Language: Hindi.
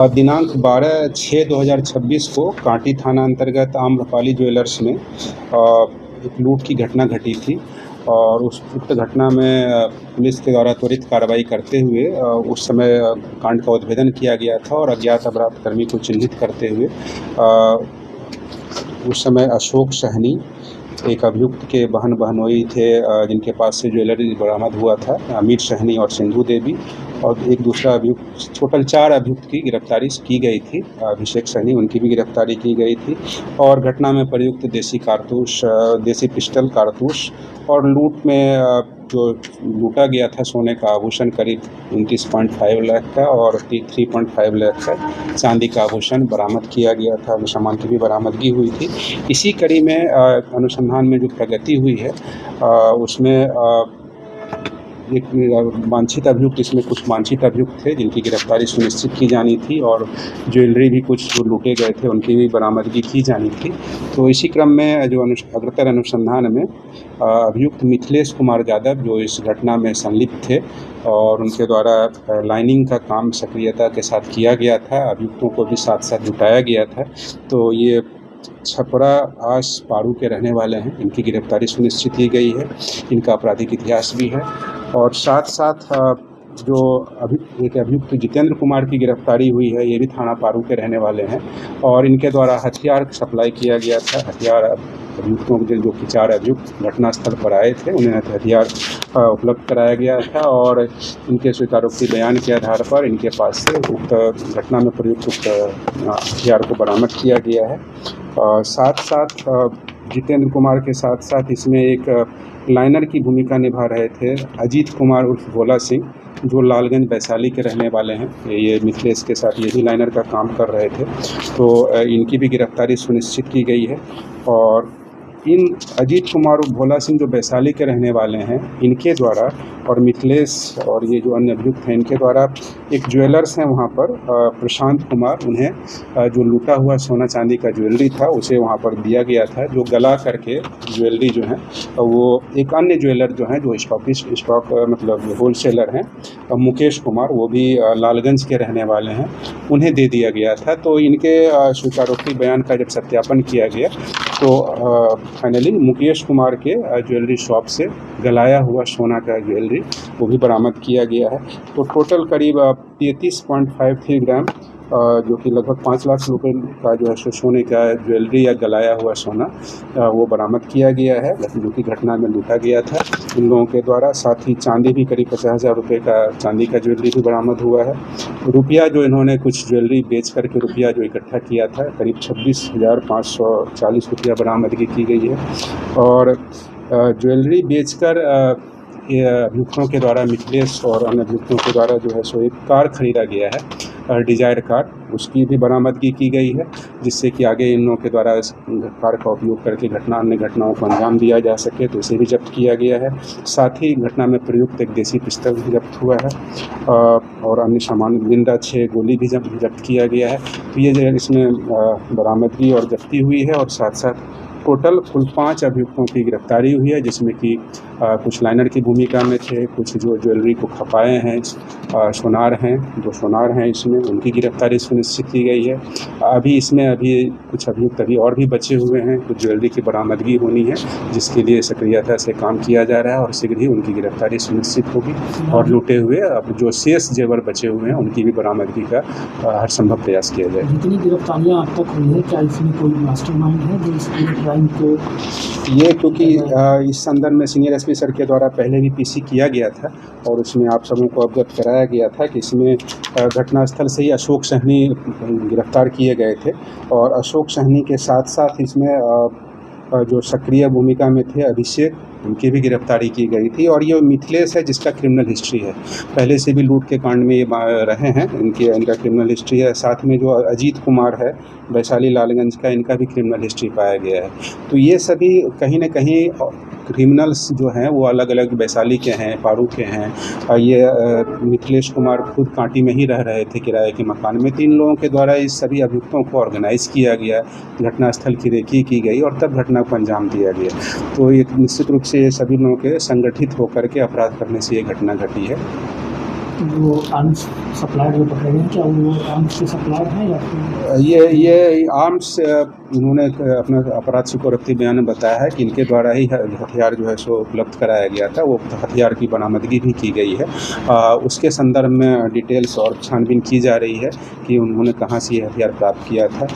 दिनांक 12/6/2026 को कांटी थाना अंतर्गत आम्रपाली ज्वेलर्स में एक लूट की घटना घटी थी और उस उक्त घटना में पुलिस के द्वारा त्वरित कार्रवाई करते हुए उस समय कांड का उद्भेदन किया गया था और अज्ञात अपराधकर्मी को चिन्हित करते हुए उस समय अशोक सहनी, एक अभियुक्त के बहन बहनोई थे जिनके पास से ज्वेलरी बरामद हुआ था, अमित सहनी और सिंधु देवी, और एक दूसरा अभियुक्त, टोटल 4 अभियुक्त की गिरफ्तारी की गई थी। अभिषेक सहनी, उनकी भी गिरफ्तारी की गई थी और घटना में प्रयुक्त देसी कारतूस, देसी पिस्टल कारतूस और लूट में जो लूटा गया था सोने का आभूषण करीब 29.5 लाख का और 3.5 लाख का चांदी का आभूषण बरामद किया गया था। सामान की भी बरामदगी हुई थी। इसी कड़ी में अनुसंधान में जो प्रगति हुई है उसमें एक वांछित अभियुक्त, इसमें कुछ वांछित अभियुक्त थे जिनकी गिरफ्तारी सुनिश्चित की जानी थी और ज्वेलरी भी कुछ जो लूटे गए थे उनकी भी बरामदगी की जानी थी। तो इसी क्रम में जो अग्रतर अनुसंधान में अभियुक्त मिथिलेश कुमार यादव जो इस घटना में संलिप्त थे और उनके द्वारा लाइनिंग का काम सक्रियता के साथ किया गया था, अभियुक्तों को भी साथ साथ जुटाया गया था। तो ये छपरा आस पारू के रहने वाले हैं, इनकी गिरफ्तारी सुनिश्चित की गई है। इनका आपराधिक इतिहास भी है और साथ साथ जो एक अभियुक्त जितेंद्र कुमार की गिरफ्तारी हुई है, ये भी थाना पारू के रहने वाले हैं और इनके द्वारा हथियार सप्लाई किया गया था। हथियार अभियुक्तों के जो कि 4 अभियुक्त घटनास्थल पर आए थे, उन्हें हथियार उपलब्ध कराया गया था और इनके स्वीकारोक्ति बयान के आधार पर इनके पास से उक्त घटना में प्रयुक्त उक्त हथियार को बरामद किया गया है। साथ साथ जितेंद्र कुमार के साथ साथ इसमें एक लाइनर की भूमिका निभा रहे थे अजीत कुमार उर्फ भोला सिंह, जो लालगंज वैशाली के रहने वाले हैं। ये मिथिलेश के साथ ये भी लाइनर का काम कर रहे थे। तो इनकी भी गिरफ्तारी सुनिश्चित की गई है और इन अजीत कुमार और भोला सिंह जो वैशाली के रहने वाले हैं, इनके द्वारा और मिथिलेश और ये जो अन्य अभियुक्त हैं, इनके द्वारा एक ज्वेलर्स हैं वहाँ पर प्रशांत कुमार, उन्हें जो लूटा हुआ सोना चांदी का ज्वेलरी था उसे वहाँ पर दिया गया था, जो गला करके ज्वेलरी जो है वो एक अन्य ज्वेलर जो हैं जो स्टॉक मतलब होलसेलर हैं मुकेश कुमार, वो भी लालगंज के रहने वाले हैं, उन्हें दे दिया गया था। तो इनके स्वीकारोक्ति बयान का जब सत्यापन किया गया तो फाइनली मुकेश कुमार के ज्वेलरी शॉप से गलाया हुआ सोना का ज्वेलरी वो भी बरामद किया गया है। तो टोटल करीब 33.53 ग्राम जो कि लगभग 5 लाख रुपए का जो है सोने का ज्वेलरी या गलाया हुआ सोना वो बरामद किया गया है, जो कि घटना में लूटा गया था इन लोगों के द्वारा। साथ ही चांदी भी करीब 50,000 रुपये का चांदी का ज्वेलरी भी बरामद हुआ है। रुपया जो इन्होंने कुछ ज्वेलरी बेच करके रुपया जो इकट्ठा किया था करीब 26,540 रुपया बरामदगी की गई है और ज्वेलरी बेचकर अभियुक्तों के द्वारा मिथिलेश और अन्य अभियुक्तों के द्वारा जो है सो एक कार खरीदा गया है, डिजायर कार, उसकी भी बरामदगी की गई है, जिससे कि आगे इन लोगों के द्वारा इस कार का उपयोग करके अन्य घटनाओं को अंजाम दिया जा सके, तो इसे भी जब्त किया गया है। साथ ही घटना में प्रयुक्त एक देसी पिस्तौल भी जब्त हुआ है और अन्य सामान जिंदा 6 गोली भी जब्त किया गया है। तो ये जो इसमें बरामदगी और जब्ती हुई है और साथ साथ टोटल कुल 5 अभियुक्तों की गिरफ्तारी हुई है, जिसमें कि कुछ लाइनर की भूमिका में थे, कुछ जो ज्वेलरी को खपाए हैं, सोनार हैं, जो सोनार हैं इसमें उनकी गिरफ्तारी सुनिश्चित की गई है। अभी कुछ अभियुक्त अभी और भी बचे हुए हैं, कुछ ज्वेलरी की बरामदगी होनी है, जिसके लिए सक्रियता से काम किया जा रहा है और शीघ्र ही उनकी गिरफ्तारी सुनिश्चित होगी और लूटे हुए अब जो शेष जेवर बचे हुए हैं उनकी भी बरामदगी का हर संभव प्रयास किया जाए। जितनी गिरफ्तारियाँ अब तक हुई है, क्या इसमें कोई मास्टरमाइंड है जो इस पूरे क्राइम को ये क्योंकि इस संदर्भ में सीनियर एसपी सर के द्वारा पहले भी पीसी किया गया था और उसमें आप सबों को अवगत कराया गया था कि इसमें घटनास्थल से ही अशोक सहनी गिरफ्तार किए गए थे और अशोक सहनी के साथ साथ इसमें जो सक्रिय भूमिका में थे अभिषेक, उनकी भी गिरफ्तारी की गई थी। और ये मिथिलेश है जिसका क्रिमिनल हिस्ट्री है, पहले से भी लूट के कांड में ये रहे हैं, इनका क्रिमिनल हिस्ट्री है। साथ में जो अजीत कुमार है वैशाली लालगंज का, इनका भी क्रिमिनल हिस्ट्री पाया गया है। तो ये सभी कहीं न कहीं क्रिमिनल्स जो हैं वो अलग अलग वैशाली के हैं, पारू के हैं। ये मिथिलेश कुमार खुद कांटी में ही रह रहे थे किराए के मकान में। 3 लोगों के द्वारा इस सभी अभियुक्तों को ऑर्गेनाइज किया गया, घटनास्थल की रेकी की गई और तब घटना को अंजाम दिया गया। तो ये निश्चित रूप से सभी लोगों के संगठित होकर के अपराध करने से ये घटना घटी है। वो आर्म्स सप्लायर जो पकड़े गए हैं, क्या वो आर्म्स के सप्लायर हैं या फिर ये आर्म्स उन्होंने अपना अपराध स्वीकारोक्ति बयान में बताया है कि इनके द्वारा ही हथियार जो है सो उपलब्ध कराया गया था। वो हथियार की बरामदगी भी की गई है। उसके संदर्भ में डिटेल्स और छानबीन की जा रही है कि उन्होंने कहाँ से ये हथियार प्राप्त किया था।